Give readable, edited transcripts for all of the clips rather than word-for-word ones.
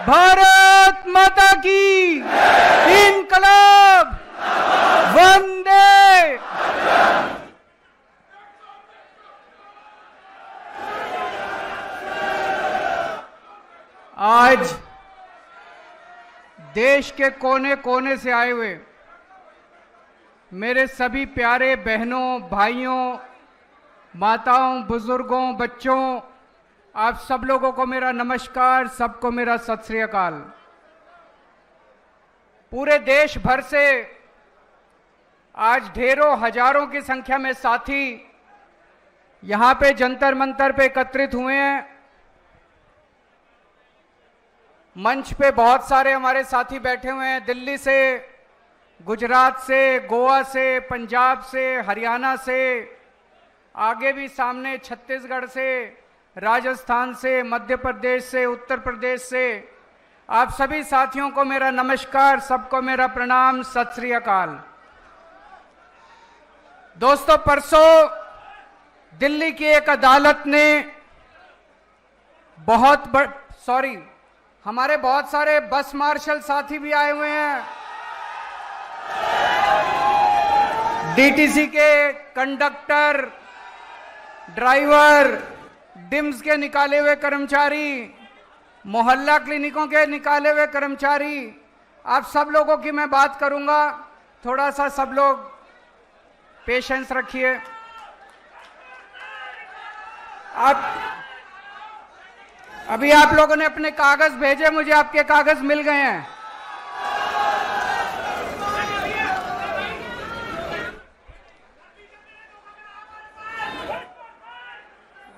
भारत माता की इनकलाब वंदे। आज देश के कोने कोने से आए हुए मेरे सभी प्यारे बहनों, भाइयों, माताओं, बुजुर्गों, बच्चों, आप सब लोगों को मेरा नमस्कार, सबको मेरा सत श्री अकाल। पूरे देश भर से आज ढेरों हजारों की संख्या में साथी यहां पे जंतर मंतर पे एकत्रित हुए हैं। मंच पे बहुत सारे हमारे साथी बैठे हुए हैं, दिल्ली से, गुजरात से, गोवा से, पंजाब से, हरियाणा से, आगे भी सामने छत्तीसगढ़ से, राजस्थान से, मध्य प्रदेश से, उत्तर प्रदेश से। आप सभी साथियों को मेरा नमस्कार, सबको मेरा प्रणाम, सत श्री अकाल। दोस्तों, परसों दिल्ली की एक अदालत ने हमारे बहुत सारे बस मार्शल साथी भी आए हुए हैं, डीटीसी के कंडक्टर, ड्राइवर, डिम्स के निकाले हुए कर्मचारी, मोहल्ला क्लिनिकों के निकाले हुए कर्मचारी, आप सब लोगों की मैं बात करूंगा। थोड़ा सा सब लोग पेशेंस रखिए। अभी आप लोगों ने अपने कागज भेजे, मुझे आपके कागज मिल गए हैं।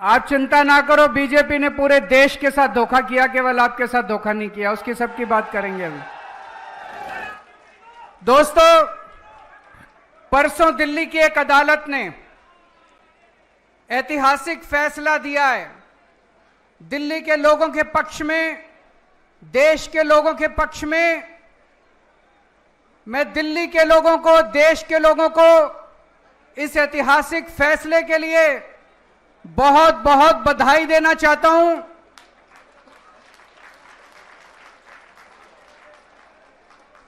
आप चिंता ना करो, बीजेपी ने पूरे देश के साथ धोखा किया, केवल आपके साथ धोखा नहीं किया। उसकी सबकी बात करेंगे अभी। दोस्तों, परसों दिल्ली की एक अदालत ने ऐतिहासिक फैसला दिया है। दिल्ली के लोगों के पक्ष में, देश के लोगों के पक्ष में। मैं दिल्ली के लोगों को, देश के लोगों को इस ऐतिहासिक फैसले के लिए बहुत बहुत बधाई देना चाहता हूं।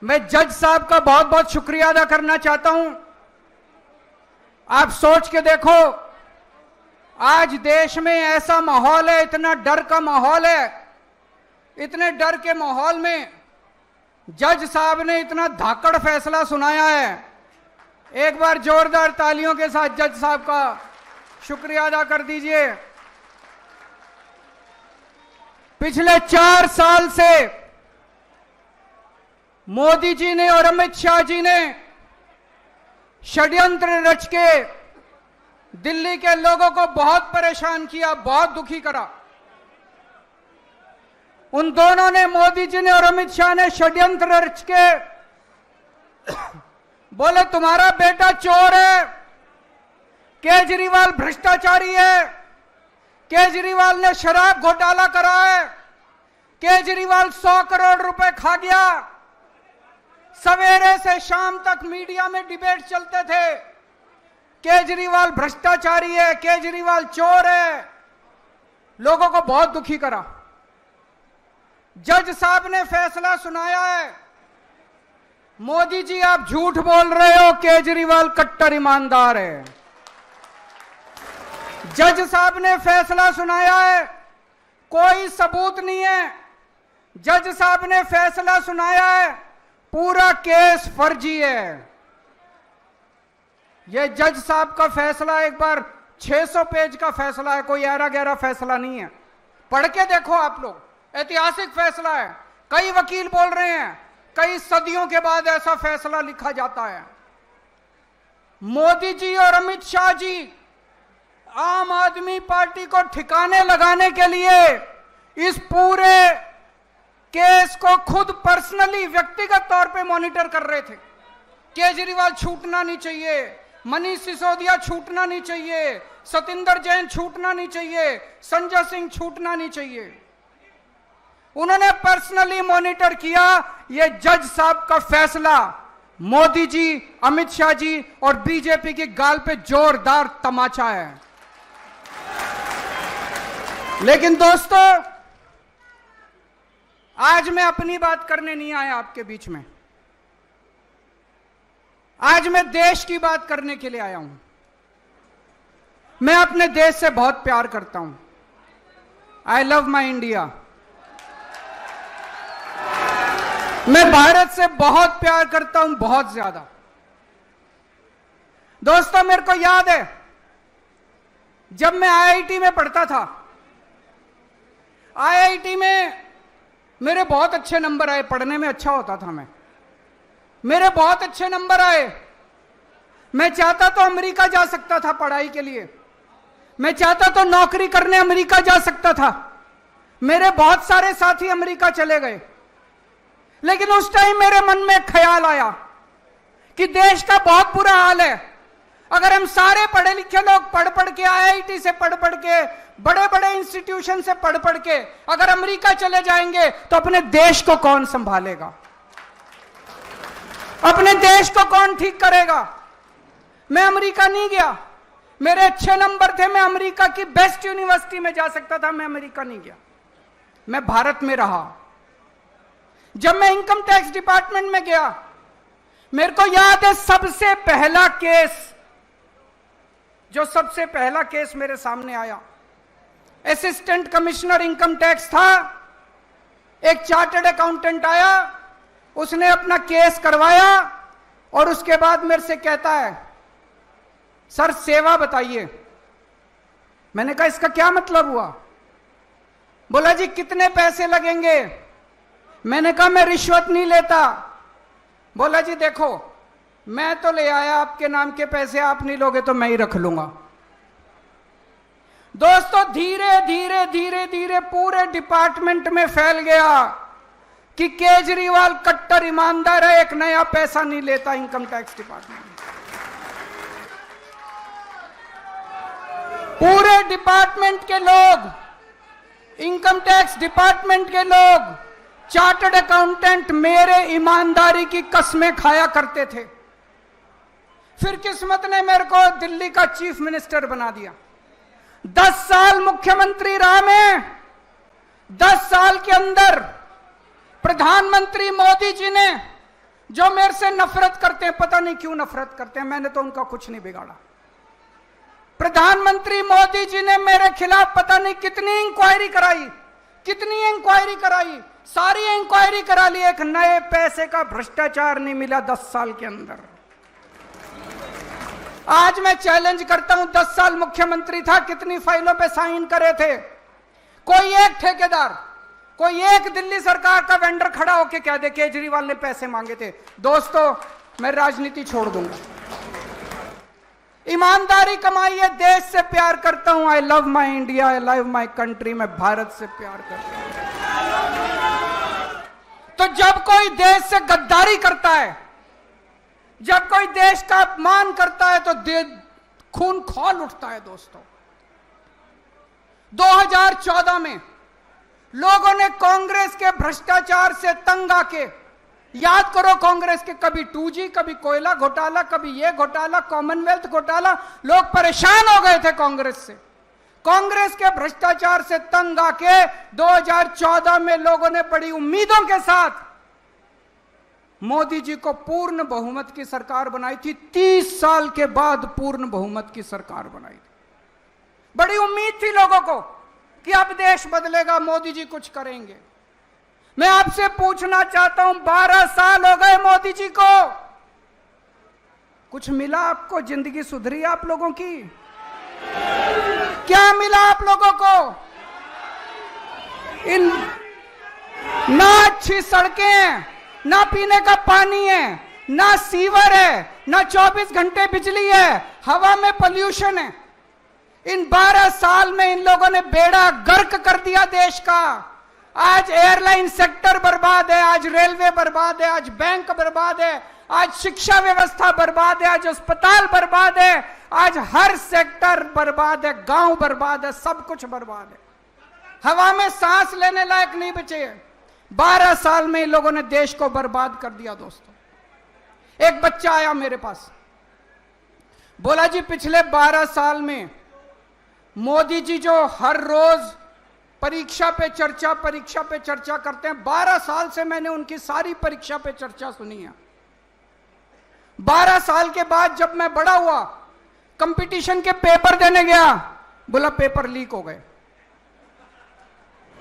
मैं जज साहब का बहुत बहुत शुक्रिया अदा करना चाहता हूं। आप सोच के देखो, आज देश में ऐसा माहौल है, इतना डर का माहौल है, इतने डर के माहौल में जज साहब ने इतना धाकड़ फैसला सुनाया है। एक बार जोरदार तालियों के साथ जज साहब का शुक्रिया अदा कर दीजिए। पिछले 4 साल से मोदी जी ने और अमित शाह जी ने षड्यंत्र रच के दिल्ली के लोगों को बहुत परेशान किया, बहुत दुखी करा। उन दोनों ने, मोदी जी ने और अमित शाह ने षड्यंत्र रच के बोले तुम्हारा बेटा चोर है, केजरीवाल भ्रष्टाचारी है, केजरीवाल ने शराब घोटाला करा है, केजरीवाल 100 करोड़ रुपए खा गया। सवेरे से शाम तक मीडिया में डिबेट चलते थे, केजरीवाल भ्रष्टाचारी है, केजरीवाल चोर है। लोगों को बहुत दुखी करा। जज साहब ने फैसला सुनाया है, मोदी जी आप झूठ बोल रहे हो, केजरीवाल कट्टर ईमानदार है। जज साहब ने फैसला सुनाया है, कोई सबूत नहीं है। जज साहब ने फैसला सुनाया है, पूरा केस फर्जी है। यह जज साहब का फैसला एक बार 600 पेज का फैसला है, कोई ऐरा गहरा फैसला नहीं है। पढ़ के देखो आप लोग, ऐतिहासिक फैसला है। कई वकील बोल रहे हैं कई सदियों के बाद ऐसा फैसला लिखा जाता है। मोदी जी और अमित शाह जी आम आदमी पार्टी को ठिकाने लगाने के लिए इस पूरे केस को खुद पर्सनली, व्यक्तिगत तौर पे मॉनिटर कर रहे थे। केजरीवाल छूटना नहीं चाहिए, मनीष सिसोदिया छूटना नहीं चाहिए, सतिंदर जैन छूटना नहीं चाहिए, संजय सिंह छूटना नहीं चाहिए। उन्होंने पर्सनली मॉनिटर किया। यह जज साहब का फैसला मोदी जी, अमित शाह जी और बीजेपी की गाल पे जोरदार तमाचा है। लेकिन दोस्तों, आज मैं अपनी बात करने नहीं आया आपके बीच में, आज मैं देश की बात करने के लिए आया हूं। मैं अपने देश से बहुत प्यार करता हूं। I love my India. मैं भारत से बहुत प्यार करता हूं, बहुत ज्यादा। दोस्तों, मेरे को याद है जब मैं आईआईटी में पढ़ता था, आईआईटी में मेरे बहुत अच्छे नंबर आए, पढ़ने में अच्छा होता था मैं, मेरे बहुत अच्छे नंबर आए। मैं चाहता तो अमेरिका जा सकता था पढ़ाई के लिए, मैं चाहता तो नौकरी करने अमेरिका जा सकता था। मेरे बहुत सारे साथी अमेरिका चले गए, लेकिन उस टाइम मेरे मन में ख्याल आया कि देश का बहुत बुरा हाल है। अगर हम सारे पढ़े लिखे लोग पढ़ पढ़ के, आईआईटी से पढ़ पढ़ के, बड़े बड़े इंस्टीट्यूशन से पढ़ पढ़ के अगर अमेरिका चले जाएंगे तो अपने देश को कौन संभालेगा, अपने देश को कौन ठीक करेगा। मैं अमेरिका नहीं गया, मेरे अच्छे नंबर थे, मैं अमेरिका की बेस्ट यूनिवर्सिटी में जा सकता था, मैं अमेरिका नहीं गया, मैं भारत में रहा। जब मैं इनकम टैक्स डिपार्टमेंट में गया, मेरे को याद है सबसे पहला केस मेरे सामने आया, असिस्टेंट कमिश्नर इनकम टैक्स था, एक चार्टर्ड अकाउंटेंट आया, उसने अपना केस करवाया और उसके बाद मेरे से कहता है, सर सेवा बताइए। मैंने कहा इसका क्या मतलब हुआ? बोला जी कितने पैसे लगेंगे? मैंने कहा मैं रिश्वत नहीं लेता। बोला जी देखो, मैं तो ले आया आपके नाम के पैसे, आप नहीं लोगे तो मैं ही रख लूंगा। दोस्तों, धीरे धीरे धीरे धीरे पूरे डिपार्टमेंट में फैल गया कि केजरीवाल कट्टर ईमानदार है, एक नया पैसा नहीं लेता इनकम टैक्स डिपार्टमेंट। पूरे डिपार्टमेंट के लोग, इनकम टैक्स डिपार्टमेंट के लोग, चार्टर्ड अकाउंटेंट मेरे ईमानदारी की कस्में खाया करते थे। फिर किस्मत ने मेरे को दिल्ली का चीफ मिनिस्टर बना दिया। 10 साल मुख्यमंत्री रहा मैं। 10 साल के अंदर प्रधानमंत्री मोदी जी ने, जो मेरे से नफरत करते हैं, पता नहीं क्यों नफरत करते हैं, मैंने तो उनका कुछ नहीं बिगाड़ा, प्रधानमंत्री मोदी जी ने मेरे खिलाफ पता नहीं कितनी इंक्वायरी कराई, सारी इंक्वायरी करा ली, एक नए पैसे का भ्रष्टाचार नहीं मिला 10 साल के अंदर। आज मैं चैलेंज करता हूं, 10 साल मुख्यमंत्री था, कितनी फाइलों पे साइन करे थे? कोई एक ठेकेदार, कोई एक दिल्ली सरकार का वेंडर खड़ा होके कह दे केजरीवाल ने पैसे मांगे थे। दोस्तों, मैं राजनीति छोड़ दूंगा, ईमानदारी कमाई है, देश से प्यार करता हूं। I love my India, I love my country. मैं भारत से प्यार करता हूं। तो जब कोई देश से गद्दारी करता है, जब कोई देश का अपमान करता है, तो खून खौल उठता है। दोस्तों, 2014 में लोगों ने कांग्रेस के भ्रष्टाचार से तंग आके, याद करो कांग्रेस के कभी 2G, कभी कोयला घोटाला, कभी ये घोटाला, कॉमनवेल्थ घोटाला, लोग परेशान हो गए थे कांग्रेस से। कांग्रेस के भ्रष्टाचार से तंग आके 2014 में लोगों ने बड़ी उम्मीदों के साथ मोदी जी को पूर्ण बहुमत की सरकार बनाई थी। 30 साल के बाद पूर्ण बहुमत की सरकार बनाई थी। बड़ी उम्मीद थी लोगों को कि अब देश बदलेगा, मोदी जी कुछ करेंगे। मैं आपसे पूछना चाहता हूं, 12 साल हो गए मोदी जी को, कुछ मिला आपको? जिंदगी सुधरी आप लोगों की? क्या मिला आप लोगों को? ना अच्छी सड़कें, ना पीने का पानी है, ना सीवर है, ना 24 घंटे बिजली है, हवा में पोल्यूशन है। इन 12 साल में इन लोगों ने बेड़ा गर्क कर दिया देश का। आज एयरलाइन सेक्टर बर्बाद है, आज रेलवे बर्बाद है, आज बैंक बर्बाद है, आज शिक्षा व्यवस्था बर्बाद है, आज अस्पताल बर्बाद है, आज हर सेक्टर बर्बाद है, गांव बर्बाद है, सब कुछ बर्बाद है। हवा में सांस लेने लायक नहीं बचे। 12 साल में इन लोगों ने देश को बर्बाद कर दिया। दोस्तों, एक बच्चा आया मेरे पास, बोला जी पिछले 12 साल में मोदी जी जो हर रोज परीक्षा पे चर्चा करते हैं। 12 साल से मैंने उनकी सारी परीक्षा पे चर्चा सुनी है। 12 साल के बाद जब मैं बड़ा हुआ, कंपटीशन के पेपर देने गया, बोला पेपर लीक हो गए।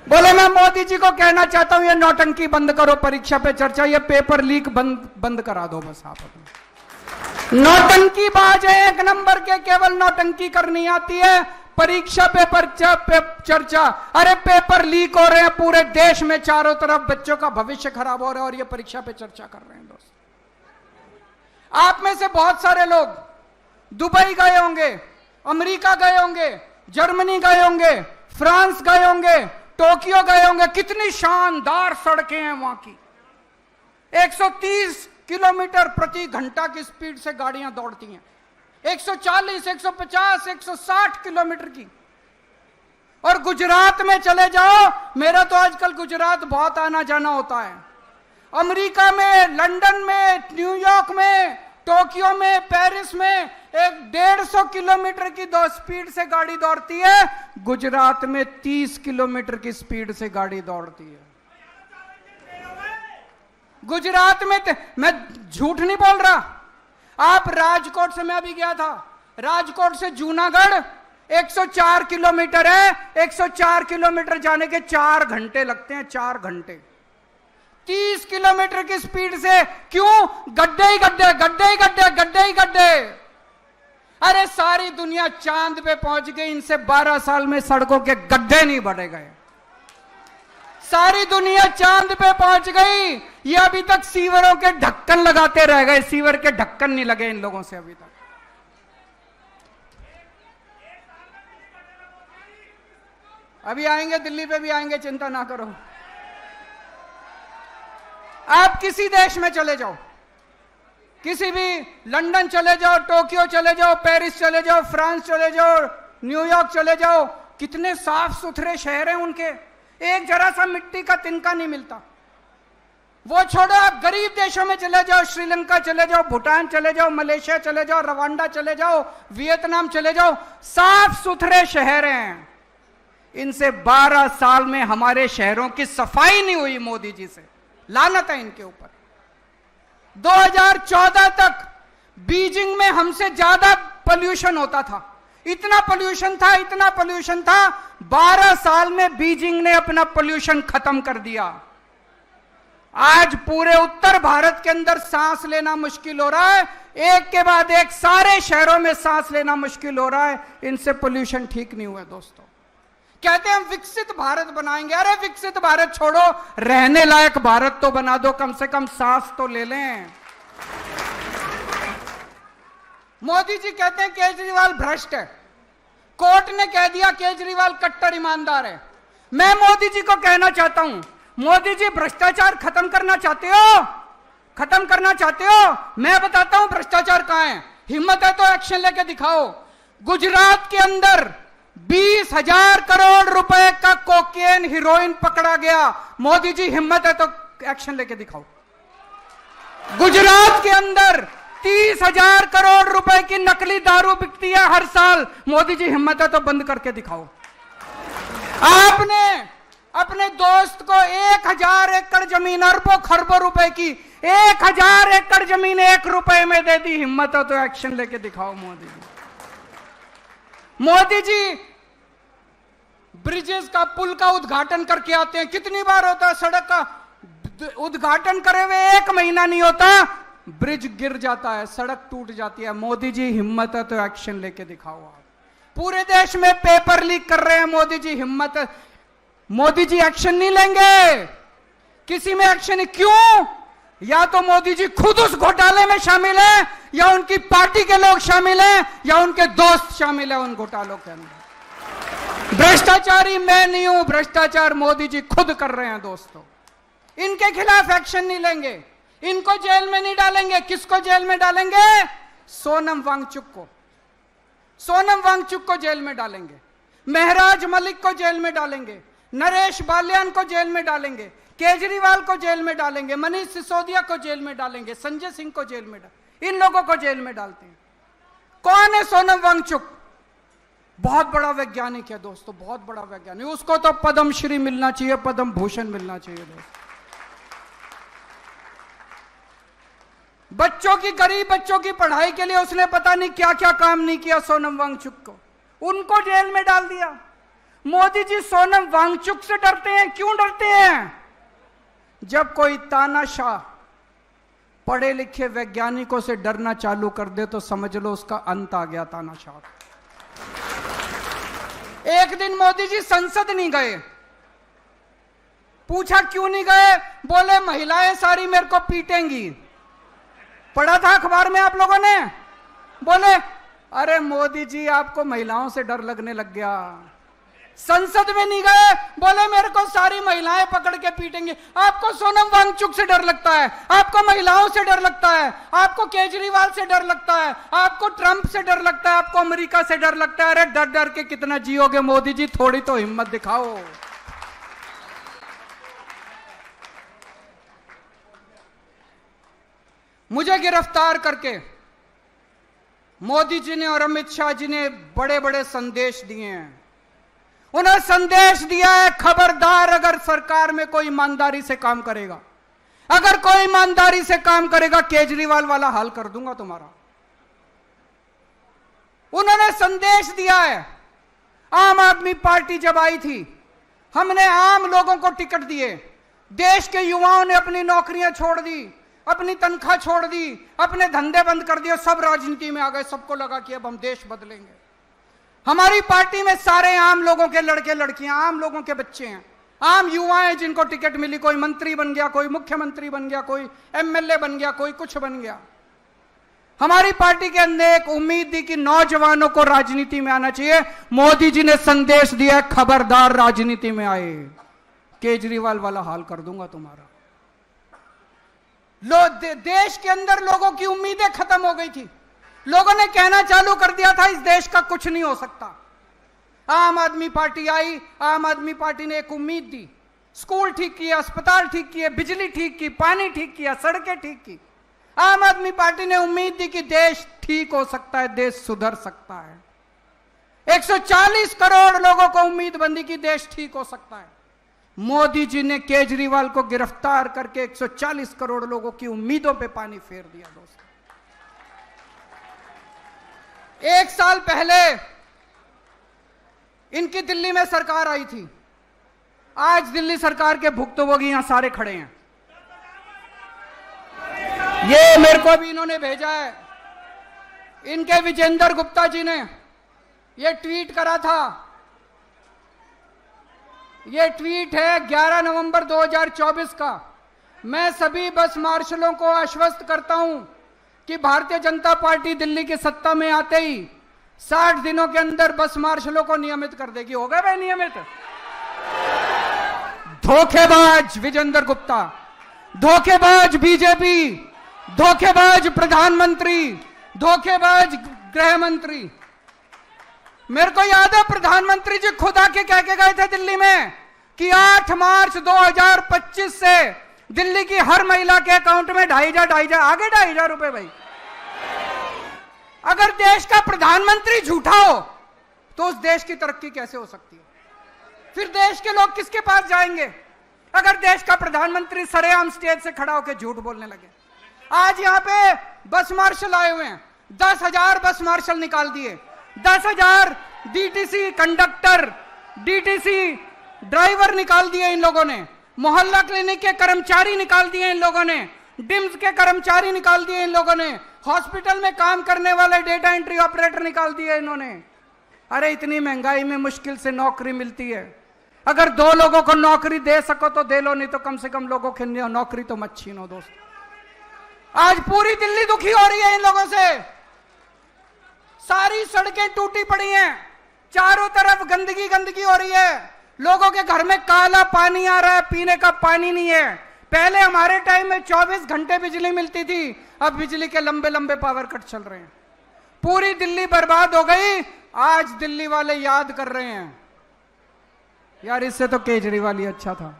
बोले मैं मोदी जी को कहना चाहता हूं ये नौटंकी बंद करो, परीक्षा पे चर्चा, ये पेपर लीक बंद करा दो बस आप अपने। नौटंकी बाज है एक नंबर के, केवल नौटंकी करनी आती है। परीक्षा पेपर चर्चा, अरे पेपर लीक हो रहे हैं पूरे देश में, चारों तरफ बच्चों का भविष्य खराब हो रहा है और ये परीक्षा पे चर्चा कर रहे हैं। दोस्त, आप में से बहुत सारे लोग दुबई गए होंगे, अमेरिका गए होंगे, जर्मनी गए होंगे, फ्रांस गए होंगे, टोक्यो गए होंगे। कितनी शानदार सड़कें हैं वहां की। 130 किलोमीटर प्रति घंटा की स्पीड से गाड़ियां दौड़ती हैं, 140, 150, 160 किलोमीटर की। और गुजरात में चले जाओ, मेरा तो आजकल गुजरात बहुत आना जाना होता है। अमेरिका में, लंदन में, न्यूयॉर्क में, टोक्यो में, पेरिस में 150 किलोमीटर की स्पीड से गाड़ी दौड़ती है। गुजरात में 30 किलोमीटर की स्पीड से गाड़ी दौड़ती है। गुजरात में मैं झूठ नहीं बोल रहा। आप राजकोट से, मैं अभी गया था, राजकोट से जूनागढ़ 104 किलोमीटर है। 104 किलोमीटर जाने के 4 घंटे लगते हैं, 4 घंटे। 30 किलोमीटर की स्पीड से, क्यों? गड्ढे ही गड्ढे, गड्ढे ही गड्ढे, गड्ढे ही गड्ढे। अरे सारी दुनिया चांद पे पहुंच गई, इनसे 12 साल में सड़कों के गड्ढे नहीं बढ़े गए। सारी दुनिया चांद पे पहुंच गई, ये अभी तक सीवरों के ढक्कन लगाते रह गए। सीवर के ढक्कन नहीं लगे इन लोगों से अभी तक। अभी आएंगे, दिल्ली पे भी आएंगे, चिंता ना करो। आप किसी देश में चले जाओ, किसी भी, लंदन चले जाओ, टोक्यो चले जाओ, पेरिस चले जाओ, फ्रांस चले जाओ, न्यूयॉर्क चले जाओ, कितने साफ सुथरे शहर हैं उनके। एक जरा सा मिट्टी का तिनका नहीं मिलता। वो छोड़ो, आप गरीब देशों में चले जाओ, श्रीलंका चले जाओ, भूटान चले जाओ, मलेशिया चले जाओ, रवांडा चले जाओ, वियतनाम चले जाओ, साफ सुथरे शहर हैं। इनसे 12 साल में हमारे शहरों की सफाई नहीं हुई मोदी जी से। लानत है इनके ऊपर। 2014 तक बीजिंग में हमसे ज्यादा पोल्यूशन होता था। इतना पोल्यूशन था, इतना पोल्यूशन था। 12 साल में बीजिंग ने अपना पोल्यूशन खत्म कर दिया। आज पूरे उत्तर भारत के अंदर सांस लेना मुश्किल हो रहा है। एक के बाद एक सारे शहरों में सांस लेना मुश्किल हो रहा है। इनसे पोल्यूशन ठीक नहीं हुआ। दोस्तों, कहते हैं हम विकसित भारत बनाएंगे। अरे विकसित भारत छोड़ो, रहने लायक भारत तो बना दो, कम से कम सांस तो ले लें। मोदी जी कहते हैं केजरीवाल भ्रष्ट है। कोर्ट ने कह दिया केजरीवाल कट्टर ईमानदार है। मैं मोदी जी को कहना चाहता हूं, मोदी जी भ्रष्टाचार खत्म करना चाहते हो? खत्म करना चाहते हो? मैं बताता हूं भ्रष्टाचार कहां है। हिम्मत है तो एक्शन लेके दिखाओ। गुजरात के अंदर 20,000 करोड़ रुपए का कोकेन, हीरोइन पकड़ा गया। मोदी जी हिम्मत है तो एक्शन लेके दिखाओ। गुजरात के अंदर 30,000 करोड़ रुपए की नकली दारू बिकती है हर साल। मोदी जी हिम्मत है तो बंद करके दिखाओ। आपने अपने दोस्त को 1,000 एकड़ जमीन, अरबों खरबों रुपए की 1,000 एकड़ जमीन 1 रुपए में दे दी। हिम्मत है तो एक्शन लेके दिखाओ मोदी जी। मोदी जी ब्रिजेस का, पुल का उद्घाटन करके आते हैं। कितनी बार होता है? सड़क का उद्घाटन करे हुए 1 महीना नहीं होता, ब्रिज गिर जाता है, सड़क टूट जाती है। मोदी जी हिम्मत है तो एक्शन लेके दिखाओ। आप पूरे देश में पेपर लीक कर रहे हैं, मोदी जी हिम्मत है। मोदी जी एक्शन नहीं लेंगे, किसी में एक्शन नहीं। क्यों? या तो मोदी जी खुद उस घोटाले में शामिल है, या उनकी पार्टी के लोग शामिल हैं, या उनके दोस्त शामिल है उन घोटालों के अंदर। भ्रष्टाचारी मैं नहीं हूं, भ्रष्टाचार मोदी जी खुद कर रहे हैं। दोस्तों, इनके खिलाफ एक्शन नहीं लेंगे, इनको जेल में नहीं डालेंगे। किसको जेल में डालेंगे? सोनम वांगचुक को। सोनम वांगचुक को जेल में डालेंगे, महराज मलिक को जेल में डालेंगे, नरेश बाल्यान को जेल में डालेंगे, केजरीवाल को जेल में डालेंगे, मनीष सिसोदिया को जेल में डालेंगे, संजय सिंह को जेल में इन लोगों को जेल में डालते हैं। कौन है सोनम वांगचुक? बहुत बड़ा वैज्ञानिक है दोस्तों, बहुत बड़ा वैज्ञानिक। उसको तो पद्म श्री मिलना चाहिए, पद्म भूषण मिलना चाहिए दोस्तों। बच्चों की, गरीब बच्चों की पढ़ाई के लिए उसने पता नहीं क्या क्या काम नहीं किया सोनम वांगचुक को, उनको जेल में डाल दिया। मोदी जी सोनम वांगचुक से डरते हैं, क्यों डरते हैं? जब कोई तानाशाह पढ़े लिखे वैज्ञानिकों से डरना चालू कर दे तो समझ लो उसका अंत आ गया तानाशाह। एक दिन मोदी जी संसद नहीं गए, पूछा क्यों नहीं गए, बोले महिलाएं सारी मेरे को पीटेंगी। पढ़ा था अखबार में आप लोगों ने? बोले अरे मोदी जी आपको महिलाओं से डर लगने लग गया। संसद में नहीं गए, बोले मेरे को सारी महिलाएं पकड़ के पीटेंगे। आपको सोनम वांगचुक से डर लगता है, आपको महिलाओं से डर लगता है, आपको केजरीवाल से डर लगता है, आपको ट्रंप से डर लगता है, आपको अमेरिका से डर लगता है। अरे डर डर के कितना जियोगे मोदी जी, थोड़ी तो हिम्मत दिखाओ। मुझे गिरफ्तार करके मोदी जी ने और अमित शाह जी ने बड़े बड़े संदेश दिए हैं। उन्हें संदेश दिया है, खबरदार अगर सरकार में कोई ईमानदारी से काम करेगा, अगर कोई ईमानदारी से काम करेगा, केजरीवाल वाला हाल कर दूंगा तुम्हारा। उन्होंने संदेश दिया है। आम आदमी पार्टी जब आई थी, हमने आम लोगों को टिकट दिए। देश के युवाओं ने अपनी नौकरियां छोड़ दी, अपनी तनख्वाह छोड़ दी, अपने धंधे बंद कर दिए, सब राजनीति में आ गए। सबको लगा कि अब हम देश बदलेंगे। हमारी पार्टी में सारे आम लोगों के लड़के लड़कियां, आम लोगों के बच्चे हैं, आम युवा हैं जिनको टिकट मिली। कोई मंत्री बन गया, कोई मुख्यमंत्री बन गया, कोई एमएलए बन गया, कोई कुछ बन गया। हमारी पार्टी के अंदर एक उम्मीद थी कि नौजवानों को राजनीति में आना चाहिए। मोदी जी ने संदेश दिया, खबरदार राजनीति में आए, केजरीवाल वाला हाल कर दूंगा तुम्हारा। देश के अंदर लोगों की उम्मीदें खत्म हो गई थी। लोगों ने कहना चालू कर दिया था इस देश का कुछ नहीं हो सकता। आम आदमी पार्टी आई, आम आदमी पार्टी ने एक उम्मीद दी। स्कूल ठीक किए, अस्पताल ठीक किए, बिजली ठीक की, पानी ठीक किया, सड़कें ठीक की। आम आदमी पार्टी ने उम्मीद दी कि देश ठीक हो सकता है, देश सुधर सकता है। 140 करोड़ लोगों को उम्मीद बंधी कि देश ठीक हो सकता है। मोदी जी ने केजरीवाल को गिरफ्तार करके 140 करोड़ लोगों की उम्मीदों पे पानी फेर दिया दोस्तों। एक साल पहले इनकी दिल्ली में सरकार आई थी। आज दिल्ली सरकार के भुक्तभोगी यहां सारे खड़े हैं। ये मेरे को भी इन्होंने भेजा है, इनके विजेंद्र गुप्ता जी ने ये ट्वीट करा था। ये ट्वीट है 11 नवंबर 2024 का। मैं सभी बस मार्शलों को आश्वस्त करता हूं कि भारतीय जनता पार्टी दिल्ली की सत्ता में आते ही 60 दिनों के अंदर बस मार्शलों को नियमित कर देगी। हो गए भाई नियमित? धोखेबाज विजेंद्र गुप्ता, धोखेबाज बीजेपी, धोखेबाज प्रधानमंत्री, धोखेबाज गृह मंत्री। मेरे को याद है प्रधानमंत्री जी खुद आके कह के गए थे दिल्ली में कि 8 मार्च 2025 से दिल्ली की हर महिला के अकाउंट में 2,500 आगे 2,500 रुपए। भाई अगर देश का प्रधानमंत्री झूठा हो तो उस देश की तरक्की कैसे हो सकती है? फिर देश के लोग किसके पास जाएंगे? अगर देश का प्रधानमंत्री सरेआम स्टेज से खड़ा होकर झूठ बोलने लगे। आज यहां पे बस मार्शल आए हुए हैं, 10,000 बस मार्शल निकाल दिए, 10,000 डीटीसी कंडक्टर, डीटीसी ड्राइवर निकाल दिए इन लोगों ने, मोहल्ला क्लिनिक के कर्मचारी निकाल दिए इन लोगों ने, डिम्स के कर्मचारी निकाल दिए इन लोगों ने, हॉस्पिटल में काम करने वाले डेटा एंट्री ऑपरेटर निकाल दिए इन्होंने। अरे इतनी महंगाई में मुश्किल से नौकरी मिलती है। अगर 2 लोगों को नौकरी दे सको तो दे लो, नहीं तो कम से कम लोगों की नौकरी तो मत छीनो दोस्त। आज पूरी दिल्ली दुखी हो रही है इन लोगों से। सारी सड़कें टूटी पड़ी हैं, चारों तरफ गंदगी गंदगी हो रही है। लोगों के घर में काला पानी आ रहा है, पीने का पानी नहीं है। पहले हमारे टाइम में 24 घंटे बिजली मिलती थी, अब बिजली के लंबे लंबे पावर कट चल रहे हैं। पूरी दिल्ली बर्बाद हो गई। आज दिल्ली वाले याद कर रहे हैं यार इससे तो केजरीवाल ही अच्छा था।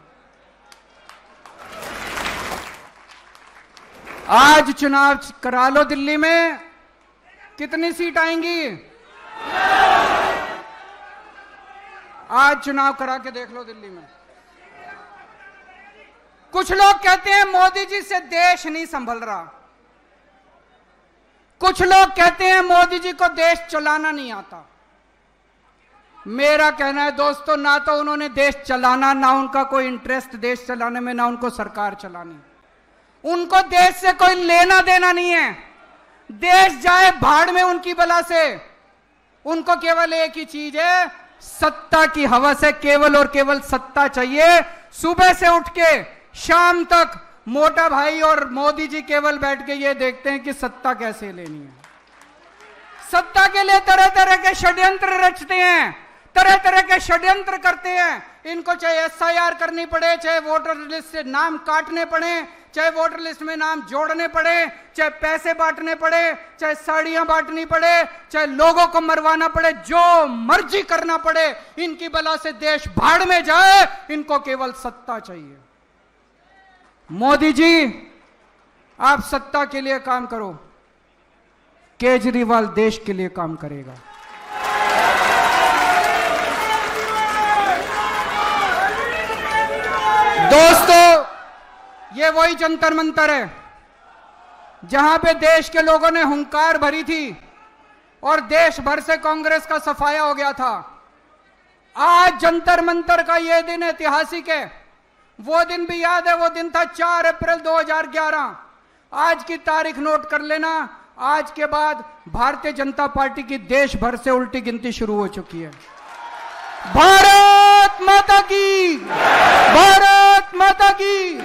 आज चुनाव करा लो दिल्ली में, कितनी सीट आएंगी? आज चुनाव करा के देख लो दिल्ली में। कुछ लोग कहते हैं मोदी जी से देश नहीं संभल रहा, कुछ लोग कहते हैं मोदी जी को देश चलाना नहीं आता। मेरा कहना है दोस्तों, ना तो उन्होंने देश चलाना, ना उनका कोई इंटरेस्ट देश चलाने में, ना उनको सरकार चलानी। उनको देश से कोई लेना देना नहीं है। देश जाए भाड़ में उनकी बला से। उनको केवल एक ही चीज है, सत्ता की हवस है, केवल और केवल सत्ता चाहिए। सुबह से उठ के शाम तक मोटा भाई और मोदी जी केवल बैठ के ये देखते हैं कि सत्ता कैसे लेनी है। सत्ता के लिए तरह तरह के षड्यंत्र रचते हैं, तरह तरह के षड्यंत्र करते हैं। इनको चाहे एसआईआर करनी पड़े, चाहे वोटर लिस्ट से नाम काटने पड़े, चाहे वोटर लिस्ट में नाम जोड़ने पड़े, चाहे पैसे बांटने पड़े, चाहे साड़ियां बांटनी पड़े, चाहे लोगों को मरवाना पड़े, जो मर्जी करना पड़े, इनकी बला से देश भाड़ में जाए। इनको केवल सत्ता चाहिए। मोदी जी, आप सत्ता के लिए काम करो, केजरीवाल देश के लिए काम करेगा। दोस्तों, ये वही जंतर मंतर है जहां पे देश के लोगों ने हुंकार भरी थी और देश भर से कांग्रेस का सफाया हो गया था। आज जंतर मंतर का ये दिन ऐतिहासिक है। वो दिन भी याद है, वो दिन था 4 अप्रैल 2011। आज की तारीख नोट कर लेना। आज के बाद भारतीय जनता पार्टी की देश भर से उल्टी गिनती शुरू हो चुकी है। भारत माता की, भारत माता की।